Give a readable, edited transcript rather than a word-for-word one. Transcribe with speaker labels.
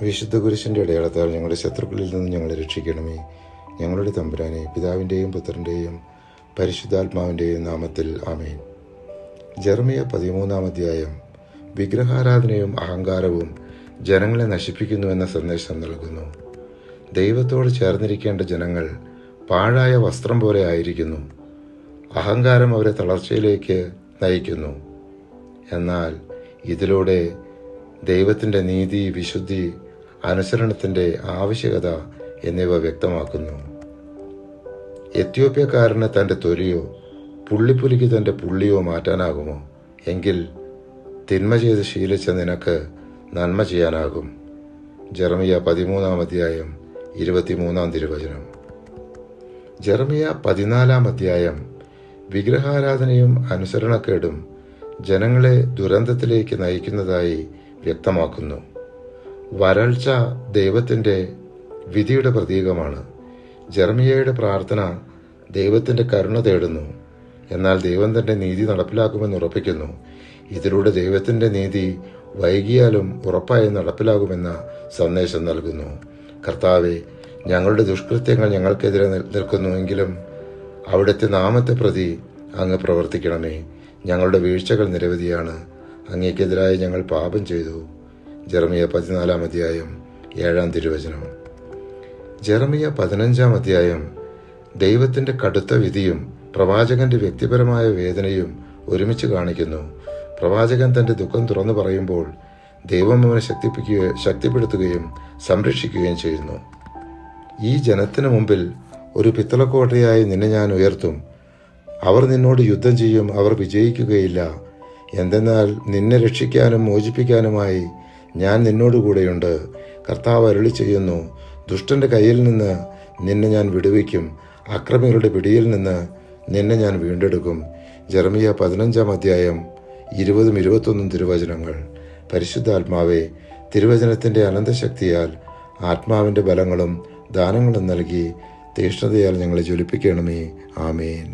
Speaker 1: വിശുദ്ധ കുരിശിൻ്റെ അടയാളത്താൽ ഞങ്ങളുടെ ശത്രുക്കളിൽ നിന്ന് ഞങ്ങളെ രക്ഷിക്കണമേ. ഞങ്ങളുടെ തമ്പുരാനെ, പിതാവിൻ്റെയും പുത്രൻ്റെയും പരിശുദ്ധാത്മാവിൻ്റെയും നാമത്തിൽ ആമേൻ. ജെറമിയ 13-ാം അധ്യായം വിഗ്രഹാരാധനയും അഹങ്കാരവും ജനങ്ങളെ നശിപ്പിക്കുന്നുവെന്ന സന്ദേശം നൽകുന്നു. ദൈവത്തോട് ചേർന്നിരിക്കേണ്ട ജനങ്ങൾ പാഴായ വസ്ത്രം പോലെ ആയിരിക്കുന്നു. അഹങ്കാരം അവരെ തളർച്ചയിലേക്ക് നയിക്കുന്നു. എന്നാൽ ഇതിലൂടെ ദൈവത്തിൻ്റെ നീതി, വിശുദ്ധി, അനുസരണത്തിൻ്റെ ആവശ്യകത എന്നിവ വ്യക്തമാക്കുന്നു. എത്യോപ്യക്കാരന് തൻ്റെ തൊലിയോ പുള്ളിപ്പുലിക്ക് തൻ്റെ പുള്ളിയോ മാറ്റാനാകുമോ? എങ്കിൽ തിന്മ ചെയ്ത് ശീലിച്ച നിനക്ക് നന്മ ചെയ്യാനാകും. ജെറമിയ 13-ാം അധ്യായം 23-ാം തിരുവചനം. ജെറമിയ 14-ാം അധ്യായം വിഗ്രഹാരാധനയും അനുസരണക്കേടും ജനങ്ങളെ ദുരന്തത്തിലേക്ക് നയിക്കുന്നതായി വ്യക്തമാക്കുന്നു. വരൾച്ച ദൈവത്തിൻ്റെ വിധിയുടെ പ്രതീകമാണ്. ജെറമിയയുടെ പ്രാർത്ഥന ദൈവത്തിൻ്റെ കരുണ തേടുന്നു. എന്നാൽ ദൈവം തൻ്റെ നീതി നടപ്പിലാക്കുമെന്ന് ഉറപ്പിക്കുന്നു. ഇതിലൂടെ ദൈവത്തിൻ്റെ നീതി വൈകിയാലും ഉറപ്പായും നടപ്പിലാകുമെന്ന സന്ദേശം നൽകുന്നു. കർത്താവെ, ഞങ്ങളുടെ ദുഷ്കൃത്യങ്ങൾ ഞങ്ങൾക്കെതിരെ നിൽക്കുന്നുവെങ്കിലും അവിടുത്തെ നാമത്തെ പ്രതി അങ്ങ് പ്രവർത്തിക്കണമേ. ഞങ്ങളുടെ വീഴ്ചകൾ നിരവധിയാണ്. അങ്ങേക്കെതിരായി ഞങ്ങൾ പാപം ചെയ്തു. ജെറമിയ 14-ാം അധ്യായം 7-ാം തിരുവചനം. ജെറമിയ 15-ാം അധ്യായം ദൈവത്തിൻ്റെ കടുത്ത വിധിയും പ്രവാചകന്റെ വ്യക്തിപരമായ വേദനയും ഒരുമിച്ച് കാണിക്കുന്നു. പ്രവാചകൻ തൻ്റെ ദുഃഖം തുറന്നു പറയുമ്പോൾ ദൈവം അവനെ ശക്തിപ്പെടുത്തുകയും സംരക്ഷിക്കുകയും ചെയ്യുന്നു. ഈ ജനത്തിനു മുമ്പിൽ ഒരു പിത്തളക്കോട്ടയായി നിന്നെ ഞാൻ ഉയർത്തും. അവർ നിന്നോട് യുദ്ധം ചെയ്യും, അവർ വിജയിക്കുകയില്ല. എന്തെന്നാൽ നിന്നെ രക്ഷിക്കാനും മോചിപ്പിക്കാനുമായി ഞാൻ നിന്നോടുകൂടെയുണ്ട്. കർത്താവ് അരുളി ചെയ്യുന്നു, ദുഷ്ടന്റെ കയ്യിൽ നിന്ന് നിന്നെ ഞാൻ വിടുവിക്കും, അക്രമികളുടെ പിടിയിൽ നിന്ന് നിന്നെ ഞാൻ വീണ്ടെടുക്കും. ജെറമിയ 15-ാം അധ്യായം 20-21 തിരുവചനങ്ങൾ. പരിശുദ്ധാത്മാവെ, തിരുവചനത്തിൻ്റെ അനന്തശക്തിയാൽ ആത്മാവിൻ്റെ ബലങ്ങളും ദാനങ്ങളും നൽകി തീഷ്ണതയാൽ ഞങ്ങളെ ജ്വലിപ്പിക്കണമേ. ആമേൻ.